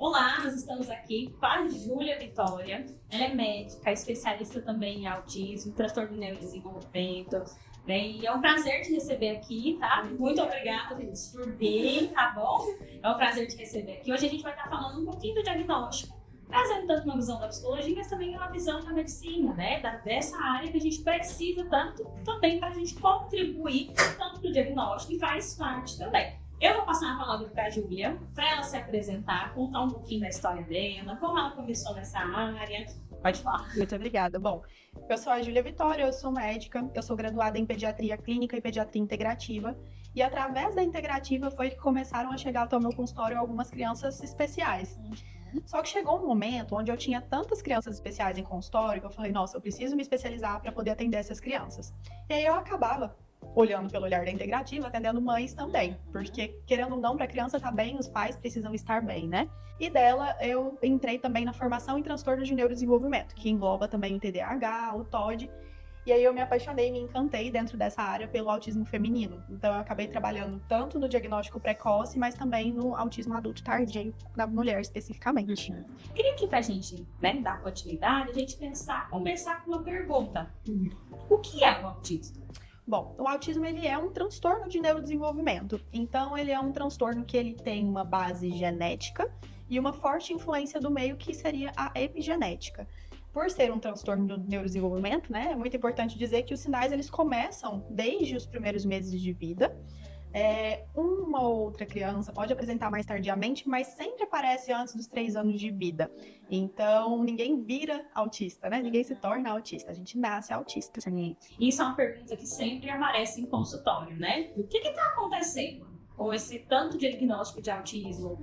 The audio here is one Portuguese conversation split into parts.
Olá, nós estamos aqui com a Júlia Vitória. Ela é médica, especialista também em autismo, transtorno de neurodesenvolvimento. E é um prazer te receber aqui, tá? Muito obrigada por vir, tá bom? É um prazer te receber aqui. Hoje a gente vai estar falando um pouquinho do diagnóstico, trazendo tanto uma visão da psicologia, mas também uma visão da medicina, né? Dessa área que a gente precisa tanto também para a gente contribuir tanto para o diagnóstico e faz parte também. Eu vou passar a palavra para a Júlia, para ela se apresentar, contar um pouquinho da história dela, como ela começou nessa área. Pode falar. Muito obrigada. Bom, eu sou a Júlia Vitória, eu sou médica, eu sou graduada em pediatria clínica e pediatria integrativa. E através da integrativa foi que começaram a chegar até o meu consultório algumas crianças especiais. Só que chegou um momento onde eu tinha tantas crianças especiais em consultório que eu falei, nossa, eu preciso me especializar para poder atender essas crianças. E aí eu acabava olhando pelo olhar da integrativa, atendendo mães também, porque querendo ou não, para a criança estar bem, os pais precisam estar bem, né? E dela eu entrei também na formação em transtornos de neurodesenvolvimento, que engloba também o TDAH, o TOD, e aí eu me apaixonei, me encantei dentro dessa área pelo autismo feminino. Então eu acabei trabalhando tanto no diagnóstico precoce, mas também no autismo adulto tardio, na mulher especificamente. Queria que pra gente, dar continuidade, a gente começar com uma pergunta. O que é o autismo? Bom, o autismo ele é um transtorno de neurodesenvolvimento. Então ele é um transtorno que ele tem uma base genética e uma forte influência do meio que seria a epigenética. Por ser um transtorno do neurodesenvolvimento, né, é muito importante dizer que os sinais eles começam desde os primeiros meses de vida. Uma ou outra criança pode apresentar mais tardiamente, mas sempre aparece antes dos 3 anos de vida. Então, ninguém vira autista, né? Ninguém se torna autista. A gente nasce autista. Isso é uma pergunta que sempre aparece em consultório, né? O que está acontecendo com esse tanto diagnóstico de autismo?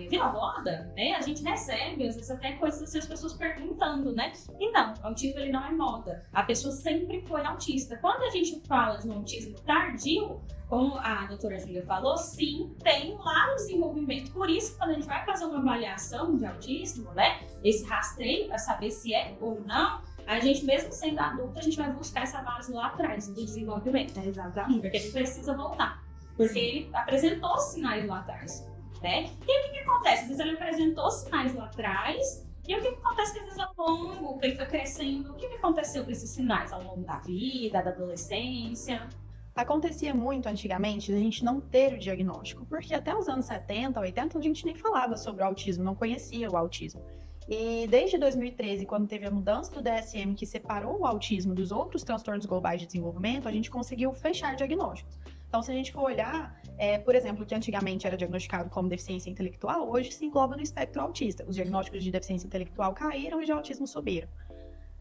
Vira moda, né? A gente recebe, às vezes, até coisas assim, as pessoas perguntando, né? E não, o autismo ele não é moda. A pessoa sempre foi autista. Quando a gente fala de um autismo tardio, como a doutora Júlia falou, sim, tem lá o desenvolvimento. Por isso, quando a gente vai fazer uma avaliação de autismo, né? Esse rastreio para saber se é ou não, a gente, mesmo sendo adulta, a gente vai buscar essa base lá atrás do desenvolvimento. Exatamente. Porque a gente precisa voltar. Porque ele apresentou sinais lá atrás, né? E o que acontece? Às vezes ele apresentou sinais lá atrás, e o que acontece que às vezes ao longo, ele foi crescendo, o que aconteceu com esses sinais ao longo da vida, da adolescência? Acontecia muito antigamente a gente não ter o diagnóstico, porque até os anos 70, 80, a gente nem falava sobre o autismo, não conhecia o autismo. E desde 2013, quando teve a mudança do DSM que separou o autismo dos outros transtornos globais de desenvolvimento, a gente conseguiu fechar diagnósticos. Então, se a gente for olhar, por exemplo, que antigamente era diagnosticado como deficiência intelectual, hoje se engloba no espectro autista. Os diagnósticos de deficiência intelectual caíram e de autismo subiram.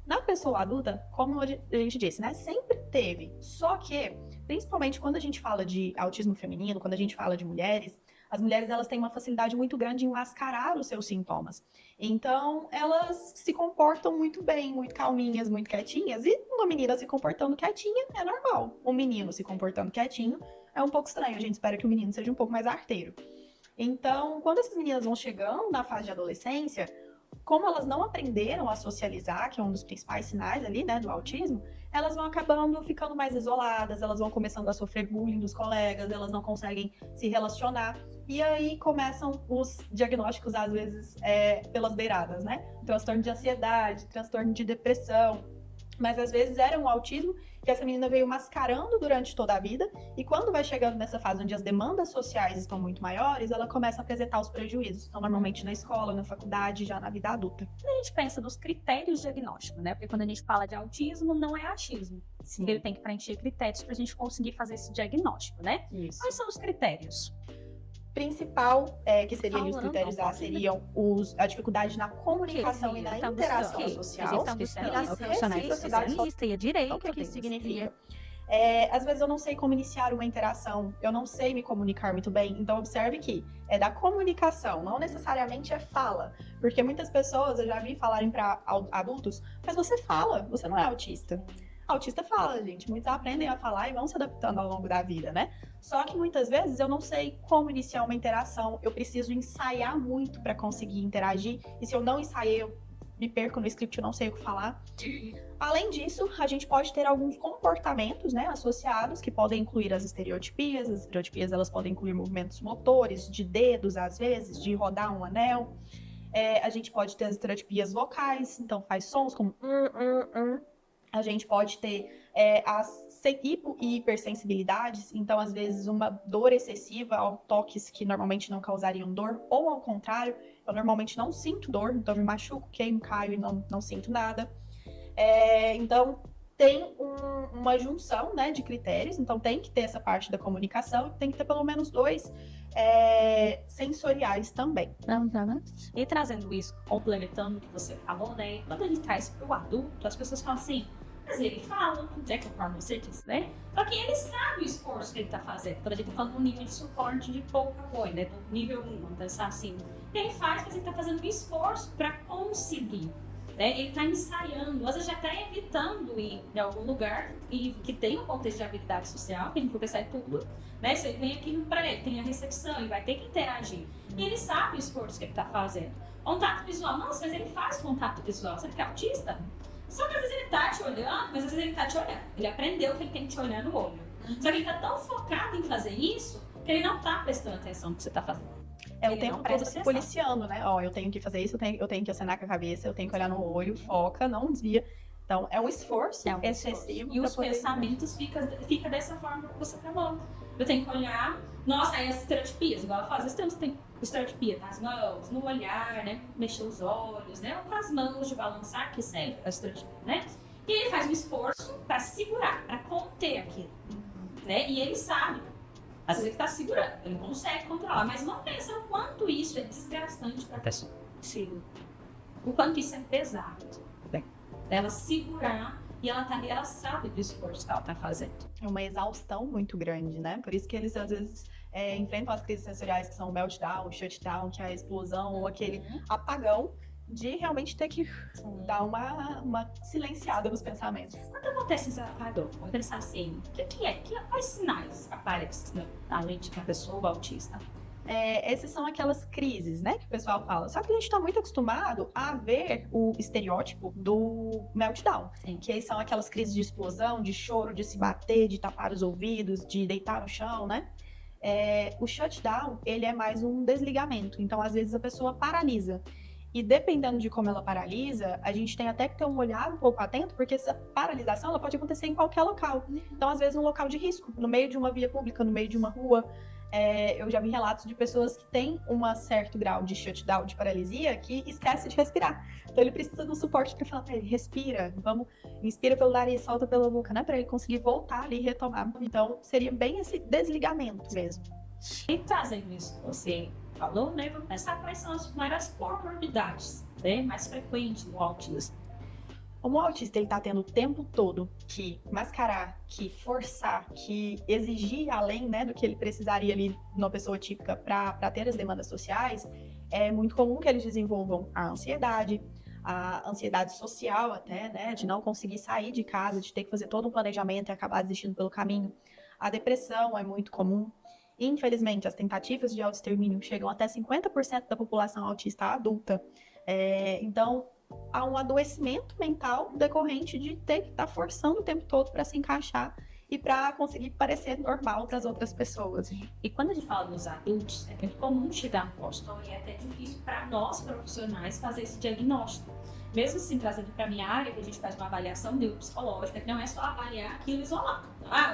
Na pessoa adulta, como a gente disse, né, sempre teve. Só que, principalmente quando a gente fala de autismo feminino, quando a gente fala de mulheres, as mulheres elas têm uma facilidade muito grande em mascarar os seus sintomas. Então, elas se comportam muito bem, muito calminhas, muito quietinhas. E uma menina se comportando quietinha é normal. Um menino se comportando quietinho é um pouco estranho. A gente espera que o menino seja um pouco mais arteiro. Então, quando essas meninas vão chegando na fase de adolescência, como elas não aprenderam a socializar, que é um dos principais sinais ali, né, do autismo, elas vão acabando ficando mais isoladas, elas vão começando a sofrer bullying dos colegas, elas não conseguem se relacionar. E aí começam os diagnósticos, às vezes, pelas beiradas, né? Transtorno de ansiedade, transtorno de depressão. Mas às vezes era um autismo que essa menina veio mascarando durante toda a vida, e quando vai chegando nessa fase onde as demandas sociais estão muito maiores, ela começa a apresentar os prejuízos. Então, normalmente na escola, na faculdade, já na vida adulta. Quando a gente pensa nos critérios diagnósticos, né? Porque quando a gente fala de autismo, não é achismo. Sim. Ele tem que preencher critérios para a gente conseguir fazer esse diagnóstico, né? Isso. Quais são os critérios? Principal, que seriam os critérios A, seriam a dificuldade na comunicação e na interação social. Especialista e a direito. O que isso significa? Às vezes eu não sei como iniciar uma interação, eu não sei me comunicar muito bem, então observe que é da comunicação, não necessariamente é fala, porque muitas pessoas, eu já vi falarem para adultos, mas você fala, você não é autista. Autista fala, gente, muitos aprendem a falar e vão se adaptando ao longo da vida, né? Só que muitas vezes eu não sei como iniciar uma interação, eu preciso ensaiar muito para conseguir interagir, e se eu não ensaiei, eu me perco no script, eu não sei o que falar. Além disso, a gente pode ter alguns comportamentos, né, associados, que podem incluir as estereotipias. As estereotipias, elas podem incluir movimentos motores, de dedos, às vezes, de rodar um anel. A gente pode ter as estereotipias vocais, então faz sons como A gente pode ter as hipo e hipersensibilidades, então às vezes uma dor excessiva ao toques que normalmente não causariam dor, ou ao contrário, eu normalmente não sinto dor, então eu me machuco, queimo, caio e não sinto nada. Então tem uma junção, né, de critérios, então tem que ter essa parte da comunicação, tem que ter pelo menos 2 sensoriais também. E trazendo isso, complementando o que você falou, né? Quando a gente traz para o adulto, as pessoas falam assim, mas ele fala, conforme você disse, né? Só que ele sabe o esforço que ele está fazendo. Quando a gente está falando do nível de suporte de pouca coisa, né? Do nível 1, vamos pensar assim. Ele faz, mas ele está fazendo um esforço para conseguir. Né? Ele está ensaiando, às vezes já está evitando ir em algum lugar e que tem um contexto de habilidade social, que a gente vai pensar em tudo. Né? Se ele vem aqui no prédio, tem a recepção, ele vai ter que interagir. E ele sabe o esforço que ele está fazendo. Contato visual, nossa, mas ele faz contato visual. Você que é autista? Só que às vezes ele tá te olhando, mas às vezes ele tá te olhando. Ele aprendeu que ele tem que te olhar no olho. Só que ele tá tão focado em fazer isso, que ele não tá prestando atenção no que você tá fazendo. O tempo todo se policiando, né? Eu tenho que fazer isso, eu tenho que acenar com a cabeça, eu tenho que olhar no olho, foca, não desvia. Então, é um esforço excessivo. E os pensamentos fica dessa forma que você falou. Eu tenho que olhar, nossa, aí as estereotipias, igual eu faço, tem estereotipia nas mãos, no olhar, né? Mexer os olhos, né? Ou com as mãos de balançar, que serve a estereotipia, né? E ele faz um esforço para segurar, para conter aquilo, né? E ele sabe. Às vezes ele está segurando, ele consegue controlar, mas não pensa o quanto isso é desgastante para a pessoa. Sim. O quanto isso é pesado. Ela segurar e ela sabe do esforço que ela está fazendo. É uma exaustão muito grande, né? Por isso que eles às vezes enfrentam as crises sensoriais que são o meltdown, o shutdown, que é a explosão ou aquele apagão de realmente ter que dar uma silenciada nos pensamentos. Quando acontece esse apagão, vamos pensar assim, o que é? Quais sinais aparecem na mente da pessoa autista? Essas são aquelas crises, né, que o pessoal fala. Só que a gente está muito acostumado a ver o estereótipo do meltdown. Sim. Que são aquelas crises de explosão, de choro, de se bater, de tapar os ouvidos, de deitar no chão, né? O shutdown, ele é mais um desligamento. Então, às vezes, a pessoa paralisa. E dependendo de como ela paralisa, a gente tem até que ter um olhar um pouco atento, porque essa paralisação ela pode acontecer em qualquer local. Então, às vezes, num local de risco, no meio de uma via pública, no meio de uma rua. Eu já vi relatos de pessoas que têm um certo grau de shutdown, de paralisia, que esquece de respirar. Então, ele precisa de um suporte para falar para ele, respira, inspira pelo nariz, solta pela boca, né? Para ele conseguir voltar ali e retomar. Então, seria bem esse desligamento mesmo. E trazendo isso que você falou, né? Vamos pensar quais são as maiores comorbidades, né, mais frequentes no autismo. Como o autista ele tá tendo o tempo todo que mascarar, que forçar, que exigir além, né, do que ele precisaria ali numa pessoa típica para ter as demandas sociais, é muito comum que eles desenvolvam a ansiedade social até, né, de não conseguir sair de casa, de ter que fazer todo um planejamento e acabar desistindo pelo caminho. A depressão é muito comum. Infelizmente, as tentativas de autoextermínio chegam até 50% da população autista adulta. Então, há um adoecimento mental decorrente de ter que estar forçando o tempo todo para se encaixar e para conseguir parecer normal para as outras pessoas. E quando a gente fala dos adultos, é muito comum chegar no consultório e é até difícil para nós profissionais fazer esse diagnóstico. Mesmo assim, trazendo para a minha área, que a gente faz uma avaliação neuropsicológica, que não é só avaliar aquilo isolado.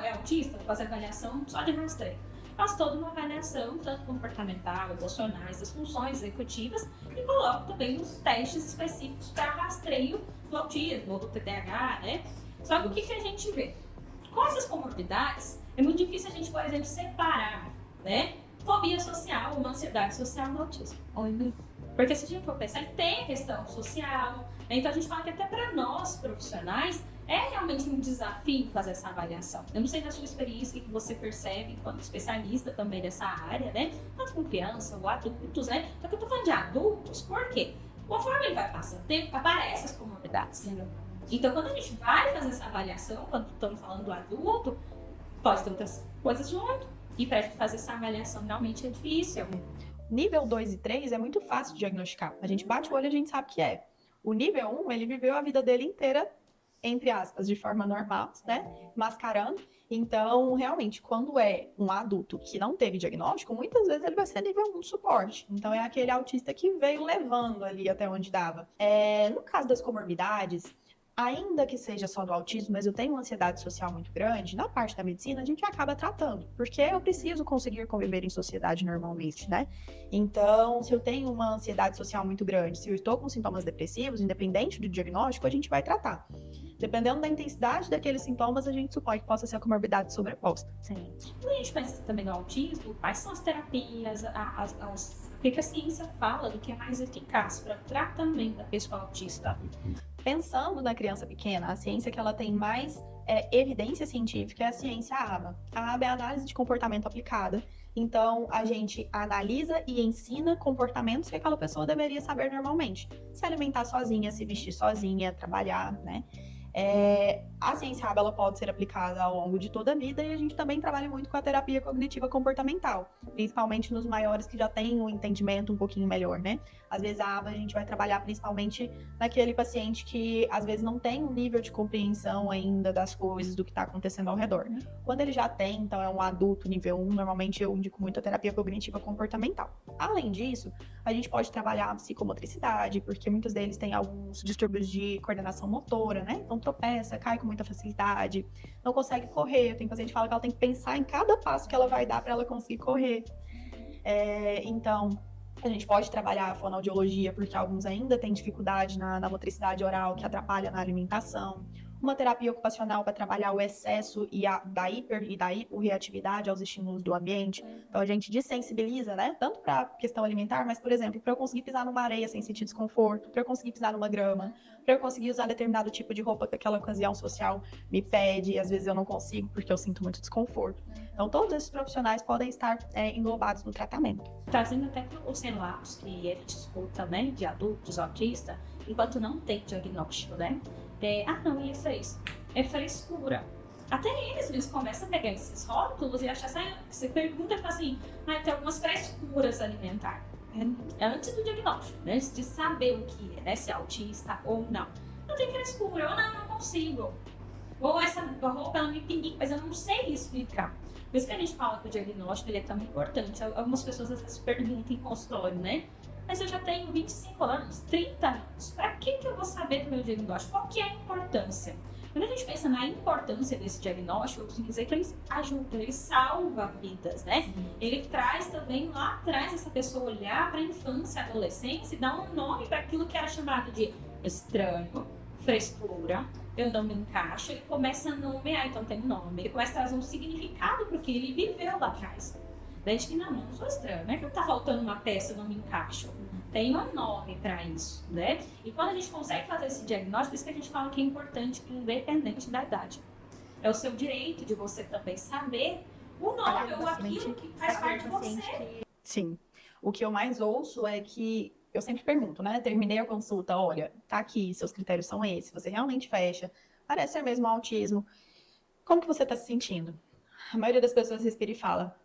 É autista, vou fazer avaliação só de rastreio. Faz toda uma avaliação, tanto comportamental, emocionais, das funções executivas, e coloco também os testes específicos para rastreio do autismo ou do TDAH, né? Só que o que a gente vê? Com essas comorbidades, é muito difícil a gente, por exemplo, separar, né? Fobia social, uma ansiedade social no autismo. Porque se a gente for pensar, tem a questão social, né? Então a gente fala que até para nós, profissionais, é realmente um desafio fazer essa avaliação. Eu não sei da sua experiência, que você percebe enquanto especialista também dessa área, né? Tanto com criança ou adultos, né? Só que eu tô falando de adultos, por quê? Conforme ele vai passando o tempo, aparecem as comorbidades. Então, quando a gente vai fazer essa avaliação, quando estamos falando do adulto, pode ter outras coisas junto. E para fazer essa avaliação realmente é difícil. Nível 2 e 3 é muito fácil de diagnosticar. A gente bate o olho e a gente sabe que é. O nível 1, ele viveu a vida dele inteira, entre aspas, de forma normal, né? Mascarando. Então, realmente, quando é um adulto que não teve diagnóstico, muitas vezes ele vai ser nível 1 de suporte. Então, é aquele autista que veio levando ali até onde dava. No caso das comorbidades, ainda que seja só do autismo, mas eu tenho uma ansiedade social muito grande, na parte da medicina a gente acaba tratando, porque eu preciso conseguir conviver em sociedade normalmente, né? Então, se eu tenho uma ansiedade social muito grande, se eu estou com sintomas depressivos, independente do diagnóstico, a gente vai tratar. Dependendo da intensidade daqueles sintomas, a gente supõe que possa ser a comorbidade sobreposta. Sim. Quando a gente pensa também no autismo, quais são as terapias, o que a ciência fala do que é mais eficaz para o tratamento da pessoa autista? Pensando na criança pequena, a ciência que ela tem mais evidência científica é a ciência ABA. A ABA é a análise de comportamento aplicada. Então, a gente analisa e ensina comportamentos que aquela pessoa deveria saber normalmente. Se alimentar sozinha, se vestir sozinha, trabalhar, né? A ciência ABA ela pode ser aplicada ao longo de toda a vida e a gente também trabalha muito com a terapia cognitiva comportamental, principalmente nos maiores que já têm um entendimento um pouquinho melhor, né? Às vezes a ABA a gente vai trabalhar principalmente naquele paciente que às vezes não tem um nível de compreensão ainda das coisas, do que está acontecendo ao redor. Quando ele já tem, então é um adulto nível 1, normalmente eu indico muito a terapia cognitiva comportamental. Além disso, a gente pode trabalhar a psicomotricidade, porque muitos deles têm alguns distúrbios de coordenação motora, né? Então tropeça, cai com muita facilidade, não consegue correr. Tem paciente que fala que ela tem que pensar em cada passo que ela vai dar para ela conseguir correr. Então, a gente pode trabalhar a fonoaudiologia, porque alguns ainda têm dificuldade na motricidade oral, que atrapalha na alimentação. Uma terapia ocupacional para trabalhar o excesso da hiporreatividade aos estímulos do ambiente. Então, a gente desensibiliza, né? Tanto para a questão alimentar, mas, por exemplo, para eu conseguir pisar numa areia sem sentir desconforto, para eu conseguir pisar numa grama, para eu conseguir usar determinado tipo de roupa que aquela ocasião social me pede, e às vezes eu não consigo porque eu sinto muito desconforto. Então, todos esses profissionais podem estar englobados no tratamento. Trazendo até para os relatos que a gente escuta, né, de adultos autistas, enquanto não tem diagnóstico, né? Não, ele fez. É frescura. Até eles começam a pegar esses rótulos e achar assim, você pergunta e fala assim, tem algumas frescuras alimentares. Antes do diagnóstico, né? Antes de saber o que é, né? Se é autista ou não. Não tem frescura, ou não consigo. Ou essa roupa ela me pinica, mas eu não sei explicar. Por isso que a gente fala que o diagnóstico ele é tão importante. Algumas pessoas às vezes perguntam em consultório, né? Mas eu já tenho 25 anos, 30 anos. Para que eu vou saber do meu diagnóstico? Qual que é a importância? Quando a gente pensa na importância desse diagnóstico, eu preciso dizer que ele ajuda, ele salva vidas, né? Sim. Ele traz também lá atrás essa pessoa olhar para a infância, a adolescência e dar um nome para aquilo que era chamado de estranho, frescura, eu não me encaixo. Ele começa a nomear, então tem um nome. Ele começa a trazer um significado para o que ele viveu lá atrás. Desde que não sou estranho, não é que tá faltando uma peça, eu não me encaixo. Tem um nome para isso, né? E quando a gente consegue fazer esse diagnóstico, isso que a gente fala que é importante, independente da idade. É o seu direito de você também saber o nome ou aquilo que faz parte de você. Sim. O que eu mais ouço é que, eu sempre pergunto, né? Terminei a consulta, olha, tá aqui, seus critérios são esses, você realmente fecha, parece ser mesmo autismo. Como que você tá se sentindo? A maioria das pessoas respira e fala,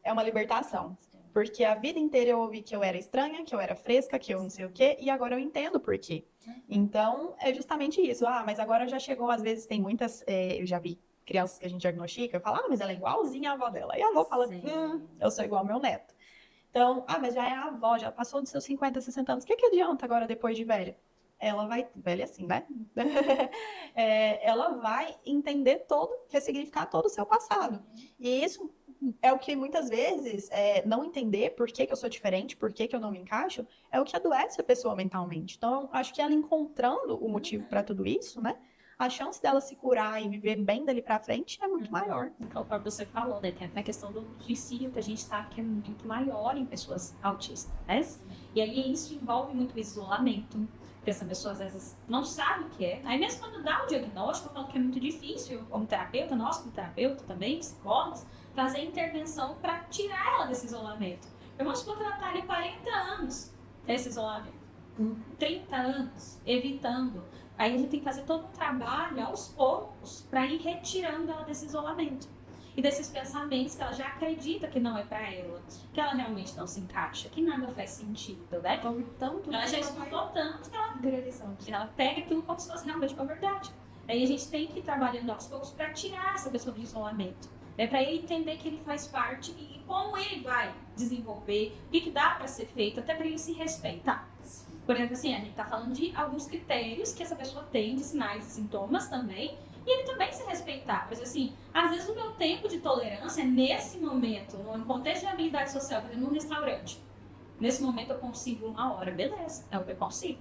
é uma libertação. Porque a vida inteira eu ouvi que eu era estranha, que eu era fresca, que eu não sei o quê, e agora eu entendo por quê. Então, é justamente isso. Mas agora já chegou, às vezes tem muitas, eu já vi crianças que a gente diagnostica, eu falo, mas ela é igualzinha à avó dela. E a avó fala, eu sou igual ao meu neto. Então, mas já é a avó, já passou dos seus 50, 60 anos, o que adianta agora depois de velha? Ela vai, velha assim, né? Ela vai entender ressignificar todo o seu passado. E isso é o que muitas vezes, não entender por que eu sou diferente, por que eu não me encaixo, é o que adoece a pessoa mentalmente. Então, acho que ela encontrando o motivo para tudo isso, né? A chance dela se curar e viver bem dali para frente é muito maior. Conforme você falou, né? Tem até a questão do suicídio, que a gente sabe que é muito maior em pessoas autistas, né? E aí isso envolve muito isolamento. Porque essa pessoa às vezes não sabe o que é. Aí mesmo quando dá o diagnóstico, eu falo que é muito difícil, como terapeuta, nós como terapeuta também, psicólogos, fazer intervenção para tirar ela desse isolamento. Eu vou supor que ela está ali 40 anos nesse isolamento. 30 anos, evitando. Aí a gente tem que fazer todo um trabalho aos poucos para ir retirando ela desse isolamento. e desses pensamentos que ela já acredita que não é pra ela, que ela realmente não se encaixa, que nada faz sentido, né? Ela já escutou tanto que ela pega aquilo como se fosse realmente uma verdade. Aí a gente tem que ir trabalhando aos poucos para tirar essa pessoa do isolamento. Para ele entender que ele faz parte e como ele vai desenvolver, o que dá para ser feito, até para ele se respeitar. Por exemplo, assim, a gente está falando de alguns critérios que essa pessoa tem, de sinais e sintomas também, e ele também se respeitar. Mas assim, às vezes o meu tempo de tolerância é nesse momento, no contexto de habilidade social, por exemplo, num restaurante. Nesse momento eu consigo 1 hora, beleza, é o que eu consigo.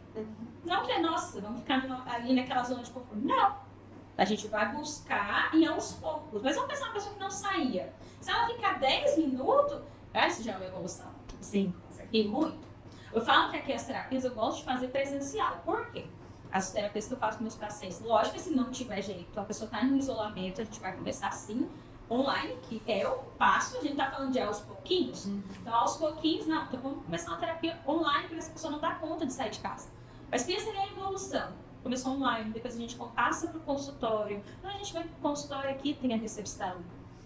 Não que é nossa, vamos ficar ali naquela zona de conforto. Não. A gente vai buscar e aos poucos. Mas vamos pensar uma pessoa que não saía. Se ela ficar 10 minutos, isso já é uma evolução. Sim. E muito. Eu falo que aqui as terapias eu gosto de fazer presencial. Por quê? As terapias que eu faço com meus pacientes, lógico que se não tiver jeito, a pessoa está no isolamento, a gente vai começar assim, online, que é o passo, a gente tá falando de aos pouquinhos. Então, aos pouquinhos, não, então vamos começar uma terapia online, porque essa pessoa não dá conta de sair de casa. Mas pensa em a evolução. Começou online, depois a gente passa para o consultório. Então, a gente vai para o consultório aqui, tem a recepção.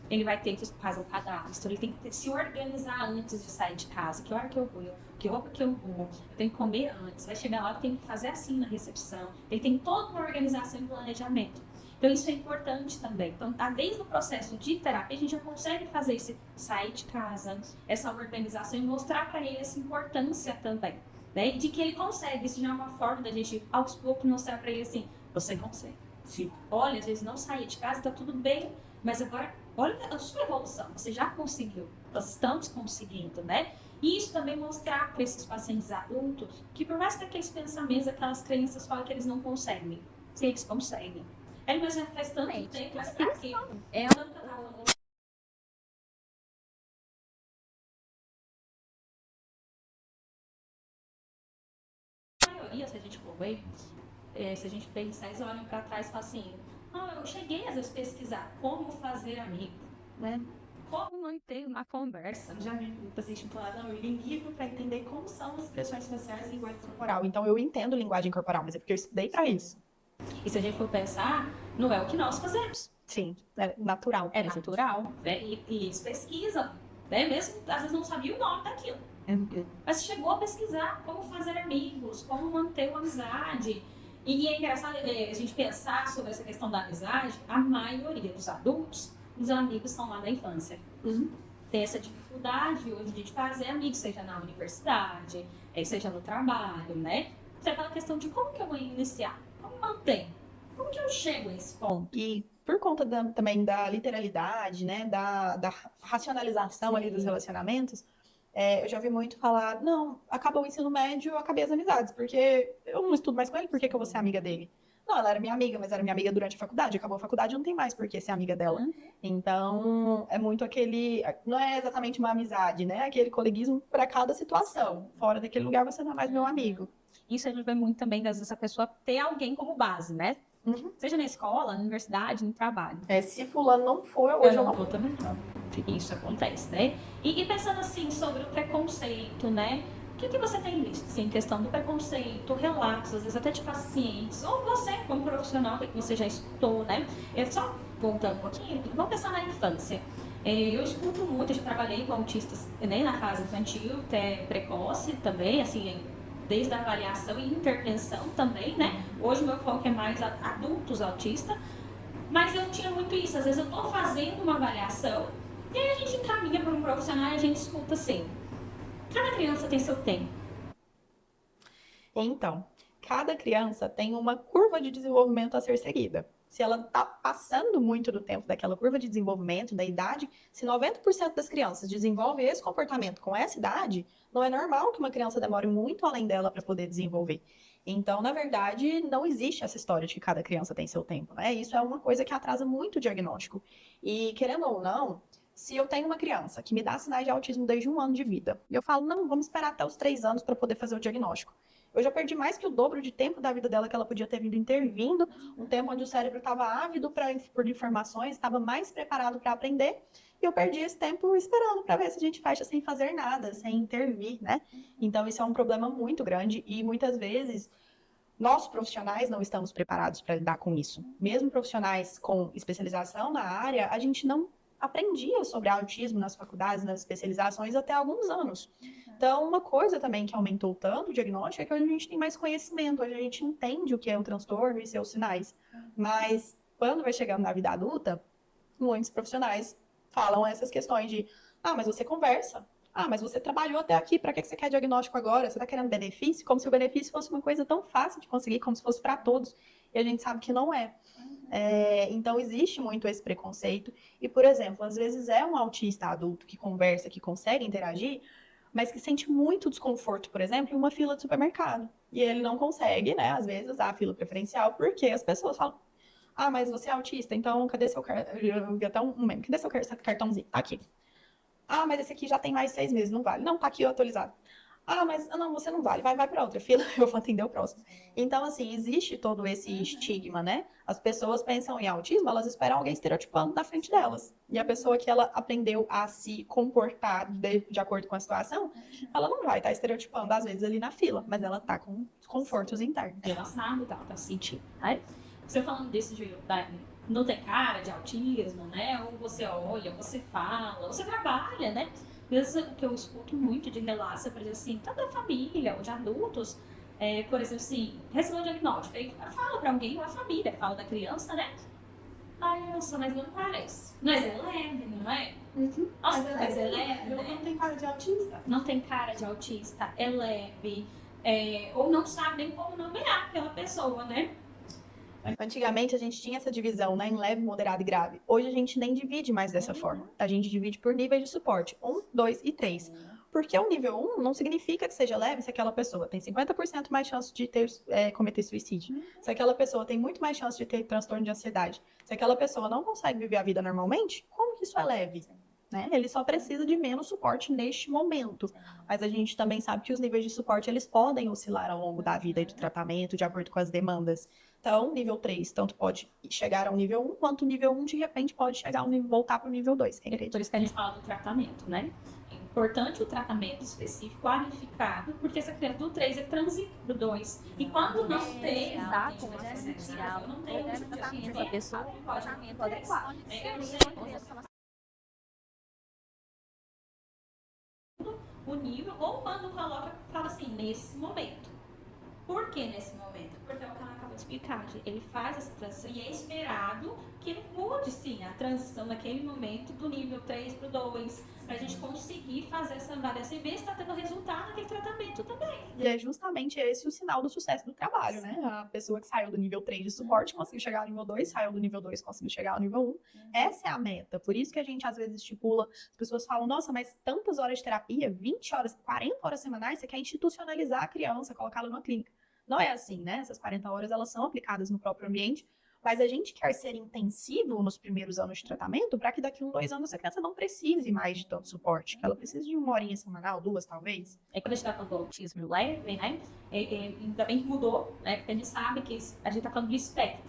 Ele vai ter que fazer o cadastro, ele tem que se organizar antes de sair de casa. Que hora que eu vou? Que roupa que eu vou? Eu tenho que comer antes. Vai chegar lá, tem que fazer assim na recepção. Ele tem toda uma organização e planejamento. Então, isso é importante também. Então, desde o processo de terapia, a gente já consegue fazer esse sair de casa, essa organização e mostrar para ele essa importância também. Né? De que ele consegue. Isso já é uma forma da gente, aos poucos, mostrar para ele assim, você consegue. Sim. Olha, às vezes não sair de casa, tá tudo bem, mas agora, olha a sua evolução, você já conseguiu. Nós estamos conseguindo, né? E isso também mostrar para esses pacientes adultos que por mais que aqueles pensamentos, aquelas crenças falam que eles não conseguem, se eles conseguem. Ele mesmo já faz tanto tempo, mas pra quê? É a maioria, se a gente for ver, se a gente pensar, eles olham pra trás e falam assim, eu cheguei às vezes a pesquisar como fazer amigo, né? Como manter uma conversa. Já vi muita gente falar, não, eu li livro para entender como são as expressões faciais e linguagem corporal. Então eu entendo linguagem corporal, mas é porque eu estudei para isso. E se a gente for pensar, não é o que nós fazemos. Sim, é natural. É natural. Né? E eles pesquisam, né? Mesmo às vezes não sabia o nome daquilo. Mas chegou a pesquisar como fazer amigos, como manter uma amizade. E é engraçado a gente pensar sobre essa questão da amizade, a maioria dos adultos, os amigos são lá da infância. Tem essa dificuldade hoje de fazer amigos, seja na universidade, seja no trabalho, né? Então, aquela questão de como que eu vou iniciar, como manter, como que eu chego a esse ponto. E por conta também da literalidade, né, da racionalização ali dos relacionamentos, eu já ouvi muito falar, não, acabou o ensino médio, eu acabei as amizades, porque eu não estudo mais com ele, por que eu vou ser amiga dele? Não, ela era minha amiga, mas era minha amiga durante a faculdade. Acabou a faculdade, não tem mais por que ser amiga dela. Então, é muito aquele... Não é exatamente uma amizade, né? Aquele coleguismo para cada situação. Fora daquele lugar, você não é mais meu amigo. Isso a gente vê muito também, às vezes, a pessoa ter alguém como base, né? Seja na escola, na universidade, no trabalho. Se fulano não for, hoje eu não vou também não. Isso acontece, né? E pensando assim, sobre o preconceito, né? O que você tem visto, assim, em questão do preconceito, relatos, às vezes até de pacientes, ou você, como profissional, que você já escutou, né? Só voltando um pouquinho, vamos pensar na infância. Eu escuto muito, eu já trabalhei com autistas, né, na fase infantil, até precoce também, assim, desde a avaliação e intervenção também, né? Hoje o meu foco é mais adultos autistas, mas eu tinha muito isso, às vezes eu estou fazendo uma avaliação, e aí a gente encaminha para um profissional e a gente escuta assim, cada criança tem seu tempo. Então, cada criança tem uma curva de desenvolvimento a ser seguida. Se ela está passando muito do tempo daquela curva de desenvolvimento, da idade, se 90% das crianças desenvolvem esse comportamento com essa idade, não é normal que uma criança demore muito além dela para poder desenvolver. Então, na verdade, não existe essa história de que cada criança tem seu tempo, né? Isso é uma coisa que atrasa muito o diagnóstico. E, querendo ou não, se eu tenho uma criança que me dá sinais de autismo desde 1 ano de vida, e eu falo, não, vamos esperar até os 3 anos para poder fazer o diagnóstico. Eu já perdi mais que o dobro de tempo da vida dela que ela podia ter vindo intervindo, um tempo onde o cérebro estava ávido por informações, estava mais preparado para aprender, e eu perdi esse tempo esperando para ver se a gente fecha sem fazer nada, sem intervir, né? Então, isso é um problema muito grande e muitas vezes nós profissionais não estamos preparados para lidar com isso. Mesmo profissionais com especialização na área, a gente não aprendia sobre autismo nas faculdades, nas especializações até alguns anos. Então, uma coisa também que aumentou tanto o diagnóstico é que hoje a gente tem mais conhecimento, hoje a gente entende o que é o transtorno e seus sinais. Mas quando vai chegando na vida adulta, muitos profissionais falam essas questões de, mas você conversa. Mas você trabalhou até aqui, para que você quer diagnóstico agora? Você está querendo benefício? Como se o benefício fosse uma coisa tão fácil de conseguir, como se fosse para todos. E a gente sabe que não é. Então, existe muito esse preconceito. E, por exemplo, às vezes é um autista adulto que conversa, que consegue interagir, mas que sente muito desconforto, por exemplo, em uma fila de supermercado. E ele não consegue, né, às vezes, usar a fila preferencial, porque as pessoas falam, mas você é autista, então cadê seu cartão? Eu vi até um meme, cadê seu cartãozinho? Tá aqui. Mas esse aqui já tem mais 6 meses, não vale. Não, tá aqui atualizado. Mas não, você não vale, vai para outra fila, eu vou atender o próximo. Então, assim, existe todo esse estigma, né? As pessoas pensam em autismo, elas esperam alguém estereotipando na frente delas. E a pessoa que ela aprendeu a se comportar de acordo com a situação, ela não vai estar estereotipando, às vezes, ali na fila, mas ela tá com confortos internos. Ela sabe, tá sentindo, né? Você falando desse de não tem cara de autismo, né? Ou você olha, ou você fala, ou você trabalha, né? Às vezes que eu escuto muito de relatos, por exemplo, assim, tanto da família ou de adultos, por exemplo, assim, recebeu um diagnóstico, aí fala pra alguém, ou a família, fala da criança, né? Nossa, mas não parece. Mas é leve, não é? Nossa, mas é leve, né? Não tem cara de autista. Não tem cara de autista, é leve, ou não sabe nem como nomear aquela pessoa, né? Antigamente a gente tinha essa divisão, né, em leve, moderado e grave. Hoje a gente nem divide mais dessa forma. A gente divide por níveis de suporte, 1, 2 e 3. Porque o nível 1 não significa que seja leve se aquela pessoa tem 50% mais chance de cometer suicídio. Se aquela pessoa tem muito mais chance de ter transtorno de ansiedade. Se aquela pessoa não consegue viver a vida normalmente, como que isso é leve? Né? Ele só precisa de menos suporte neste momento. Mas a gente também sabe que os níveis de suporte eles podem oscilar ao longo da vida e do tratamento, de acordo com as demandas. Então, nível 3, tanto pode chegar ao nível 1, quanto o nível 1, de repente, pode chegar ao nível, voltar para o nível 2. Por isso que a gente fala do tratamento, né? É importante o tratamento específico qualificado, porque essa criança do 3 é transita do 2. E quando não tem, Exato, mas eu não tenho tratamento da pessoa, tratamento adequado. O nível, ou quando coloca, fala assim, nesse momento. Por que nesse momento? Porque é o que ela acabou de explicar. Ele faz essa transição e é esperado que ele mude, sim, a transição naquele momento do nível 3 para o 2, para a gente conseguir fazer essa avaliação e ver se está tendo resultado naquele tratamento também. E é justamente esse o sinal do sucesso do trabalho, né? A pessoa que saiu do nível 3 de suporte conseguiu chegar ao nível 2, saiu do nível 2 conseguiu chegar ao nível 1. Essa é a meta. Por isso que a gente às vezes estipula, as pessoas falam, nossa, mas tantas horas de terapia, 20 horas, 40 horas semanais, você quer institucionalizar a criança, colocá-la numa clínica. Não é assim, né? Essas 40 horas, elas são aplicadas no próprio ambiente, mas a gente quer ser intensivo nos primeiros anos de tratamento para que daqui a 2 anos a criança não precise mais de tanto suporte, que ela precise de 1 horinha semanal, 2 talvez. Quando a gente está falando do autismo leve, né? Ainda bem que mudou, né? Porque a gente sabe que a gente está falando do espectro,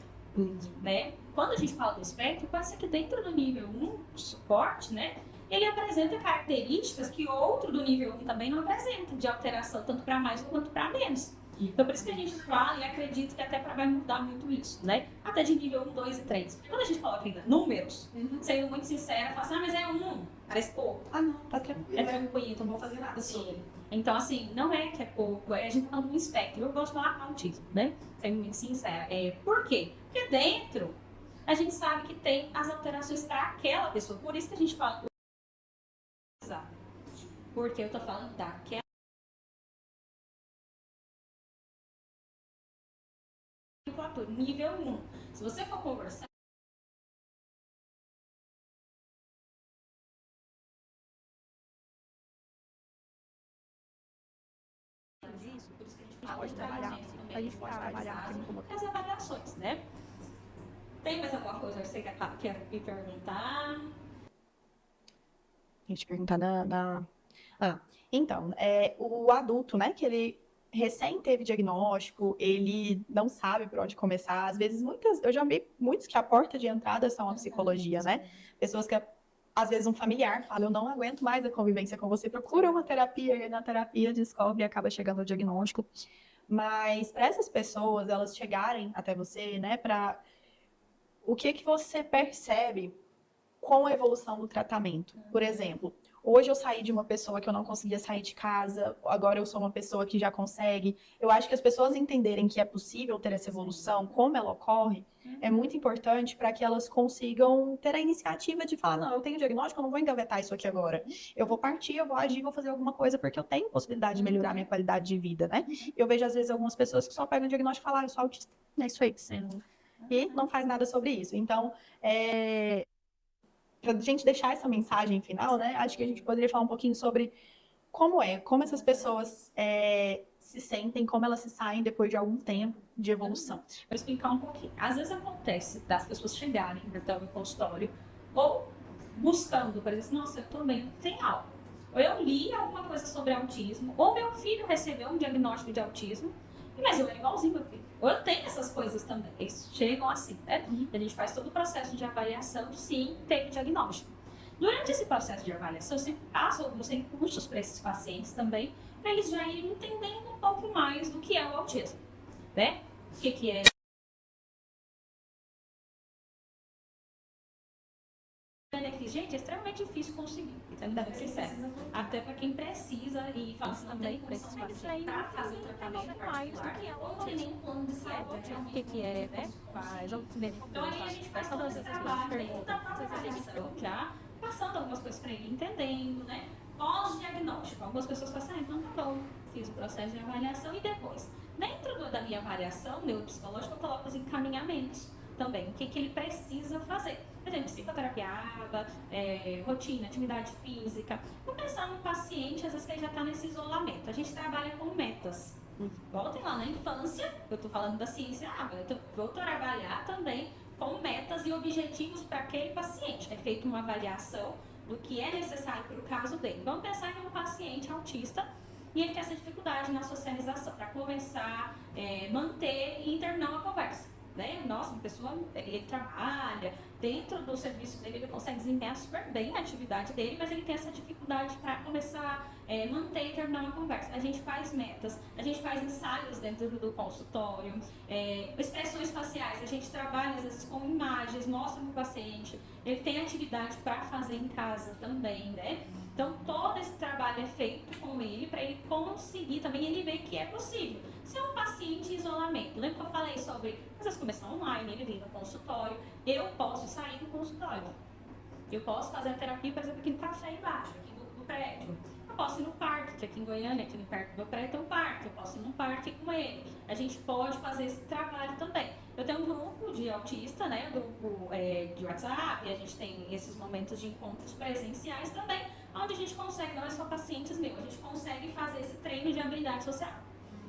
né? Quando a gente fala do espectro, pode ser que dentro do nível 1 de suporte, né? Ele apresenta características que outro do nível 1 também não apresenta, de alteração tanto para mais quanto para menos. Então, por isso que a gente fala e acredita que até vai mudar muito isso, né? Até de nível 1, 2 e 3. Quando a gente coloca ainda números, sendo muito sincera, fala assim, mas é 1, parece pouco. Não, tá tranquilo. É tranquilo, então não vou fazer nada sobre. Então, assim, não é que é pouco, a gente fala do espectro. Eu gosto de falar autismo, né? Sendo muito sincera. Por quê? Porque dentro, a gente sabe que tem as alterações para aquela pessoa. Por isso que a gente fala... Porque eu tô falando daquela... nível 1. Se você for conversar, Isso, por isso que a gente pode trabalhar, a gente pode trabalhar as avaliações, né? Tem mais alguma coisa que você quer me perguntar? A gente perguntar então, o adulto, né, que ele recém teve diagnóstico, ele não sabe por onde começar. Às vezes, eu já vi muitos que a porta de entrada são a psicologia, né? Pessoas que, às vezes, um familiar fala, eu não aguento mais a convivência com você, procura uma terapia, e na terapia descobre e acaba chegando ao diagnóstico. Mas, para essas pessoas, elas chegarem até você, né, o que você percebe com a evolução do tratamento. Por exemplo, hoje eu saí de uma pessoa que eu não conseguia sair de casa, agora eu sou uma pessoa que já consegue. Eu acho que as pessoas entenderem que é possível ter essa evolução, como ela ocorre, é muito importante para que elas consigam ter a iniciativa de falar, não, eu tenho diagnóstico, eu não vou engavetar isso aqui agora. Eu vou partir, eu vou agir, vou fazer alguma coisa, porque eu tenho possibilidade de melhorar minha qualidade de vida, né? Eu vejo, às vezes, algumas pessoas que só pegam o diagnóstico e falam, eu sou autista, é isso aí que você... E não faz nada sobre isso. Então, para a gente deixar essa mensagem final, né? Acho que a gente poderia falar um pouquinho sobre como essas pessoas se sentem, como elas se saem depois de algum tempo de evolução. Vou explicar um pouquinho. Às vezes acontece das pessoas chegarem até o consultório ou buscando, por exemplo, nossa, eu tô bem, tem algo. Ou eu li alguma coisa sobre autismo, ou meu filho recebeu um diagnóstico de autismo, mas eu era igualzinho meu filho. Ou eu tenho essas coisas também. Eles chegam assim, né? A gente faz todo o processo de avaliação, sim, tem o diagnóstico. Durante esse processo de avaliação, eu sempre passo alguns recursos para esses pacientes também, para eles já irem entendendo um pouco mais do que é o autismo, né? O que é. Gente, é extremamente difícil conseguir, sendo bem sincero. Até para quem precisa e faz também para fazer o tratamento particular, ou tem nenhum plano de saúde. O que é, né? Faz, Então aí a gente faz todo esse trabalho dentro da própria avaliação, já passando algumas coisas para ele, entendendo, né? Pós-diagnóstico. Algumas pessoas falam assim, então tá bom, fiz o processo de avaliação e depois. Dentro da minha avaliação neuropsicológica, eu coloco os encaminhamentos também, o que ele precisa fazer. Por exemplo, psicoterapia, rotina, atividade física. Vou pensar num paciente, às vezes que ele já está nesse isolamento. A gente trabalha com metas. Voltem lá na infância, eu estou falando da ciência, eu vou trabalhar também com metas e objetivos para aquele paciente. É feita uma avaliação do que é necessário para o caso dele. Vamos pensar em um paciente autista e ele tem essa dificuldade na socialização, para começar, manter e internar uma conversa. Né? Nossa, uma pessoa, ele trabalha, dentro do serviço dele ele consegue desempenhar super bem a atividade dele, mas ele tem essa dificuldade para começar a manter e terminar uma conversa. A gente faz metas, a gente faz ensaios dentro do consultório, expressões faciais, a gente trabalha às vezes com imagens, mostra para o paciente, ele tem atividade para fazer em casa também, né? Então todo esse trabalho é feito com ele, para ele conseguir também, ele ver que é possível. Se é um paciente em isolamento, lembra que eu falei sobre, às vezes começar online, ele vem no consultório, eu posso sair do consultório. Eu posso fazer a terapia, por exemplo, aqui no café embaixo, aqui do prédio. Eu posso ir no parque, aqui em Goiânia, aqui no perto do meu prédio tem um parque, eu posso ir no parque com ele. A gente pode fazer esse trabalho também. Eu tenho um grupo de autista, né, um grupo de WhatsApp, a gente tem esses momentos de encontros presenciais também, onde a gente consegue, não é só pacientes meus, a gente consegue fazer esse treino de habilidade social.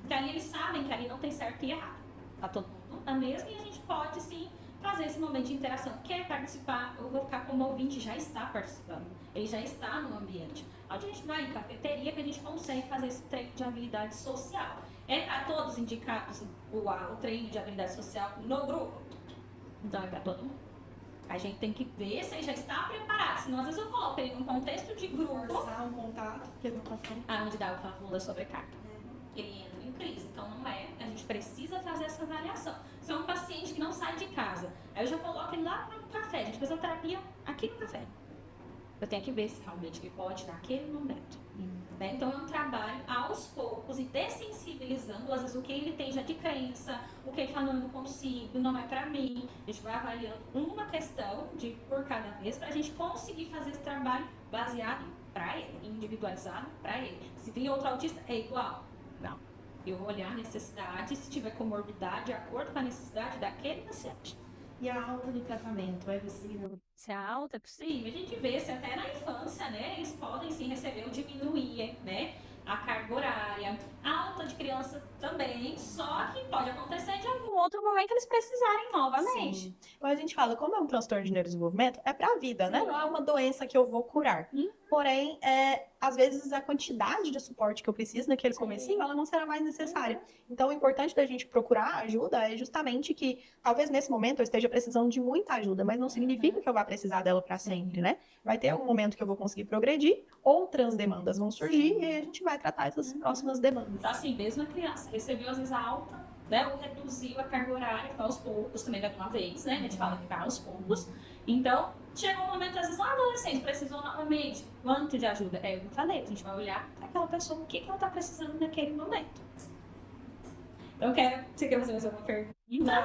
Porque ali eles sabem que ali não tem certo e errado. Tá todo mundo na mesma e a gente pode sim fazer esse momento de interação. Quer participar? Eu vou ficar como ouvinte, já está participando. Ele já está no ambiente. Onde a gente vai em cafeteria que a gente consegue fazer esse treino de habilidade social. É para todos indicados o treino de habilidade social no grupo? Então é para todo mundo. A gente tem que ver se ele já está preparado. Senão, às vezes eu coloco ele num contexto de grupo. Forçar um contato, que educação. Onde dá o favor da sobrecarga. Ele entra em crise, então não é, a gente precisa fazer essa avaliação. Se é um paciente que não sai de casa, aí eu já coloco ele lá no café, a gente faz a terapia aqui no café. Eu tenho que ver se realmente ele pode naquele momento. Né? Então é um trabalho aos poucos e dessensibilizando, às vezes, o que ele tem já de crença, o que ele fala, não consigo, não é pra mim. A gente vai avaliando uma questão por cada vez pra gente conseguir fazer esse trabalho baseado pra ele, individualizado pra ele. Se tem outro autista, é igual. Não. Eu vou olhar a necessidade, se tiver comorbidade, de acordo com a necessidade daquele paciente. E a alta do tratamento é possível? Se a alta é possível, Sim, a gente vê se até na infância, né, eles podem sim receber ou diminuir, né, a carga horária. A alta de criança também, só que pode acontecer de algum outro momento eles precisarem novamente. Sim. Então a gente fala, como é um transtorno de neurodesenvolvimento, é pra vida, né? Não é uma doença que eu vou curar. Porém, às vezes a quantidade de suporte que eu preciso naquele comecinho, ela não será mais necessária. Então o importante da gente procurar ajuda é justamente que, talvez nesse momento eu esteja precisando de muita ajuda, mas não significa que eu vá precisar dela pra sempre, né? Vai ter algum momento que eu vou conseguir progredir, outras demandas vão surgir e aí a gente vai tratar essas próximas demandas. Então, assim, mesmo a criança recebeu às vezes a alta, né, ou reduziu a carga horária, que vai aos poucos, também vai de uma vez, né? A gente fala que vai aos poucos. Então, chegou um momento, às vezes, um adolescente precisou novamente. Quanto de ajuda? É, eu falei, a gente vai olhar para aquela pessoa, o que ela está precisando naquele momento. Então, você quer fazer mais alguma pergunta?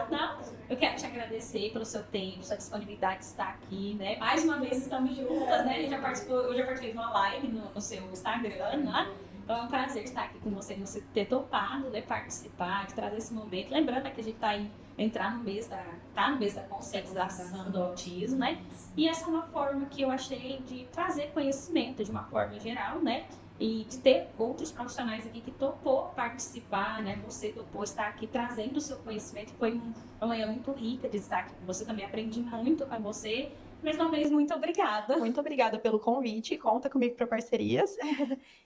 Não. Eu quero te agradecer pelo seu tempo, sua disponibilidade de estar aqui, né? Mais uma vez estamos juntas, né? Eu já participei de uma live no seu Instagram, né? Então é um prazer estar aqui com você ter topado, né? Participar, de trazer esse momento. Lembrando que a gente está aí, entrar no mês da conscientização do autismo, né? E essa é uma forma que eu achei de trazer conhecimento de uma forma geral, né? E de ter outros profissionais aqui que topou participar, né? Você topou estar aqui trazendo o seu conhecimento. Foi uma manhã muito rica de estar aqui com você. Também aprendi muito com você. Mais uma vez, muito obrigada. Muito obrigada pelo convite, conta comigo para parcerias.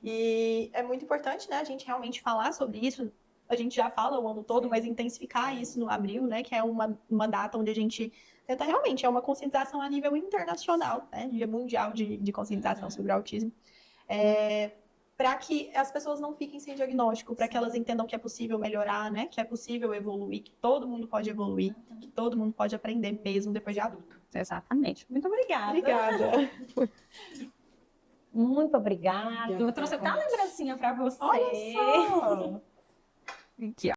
E é muito importante, né, a gente realmente falar sobre isso. A gente já fala o ano todo, mas intensificar isso no abril, né, que é uma data onde a gente tenta realmente, é uma conscientização a nível internacional, né, Dia Mundial de Conscientização sobre o Autismo. Para que as pessoas não fiquem sem diagnóstico, para que elas entendam que é possível melhorar, né, que é possível evoluir, que todo mundo pode evoluir, que todo mundo pode aprender mesmo depois de adulto. Exatamente. Muito obrigada. Obrigada. Muito obrigada. Eu trouxe até uma lembrancinha para você. Olha só! Aqui, ó.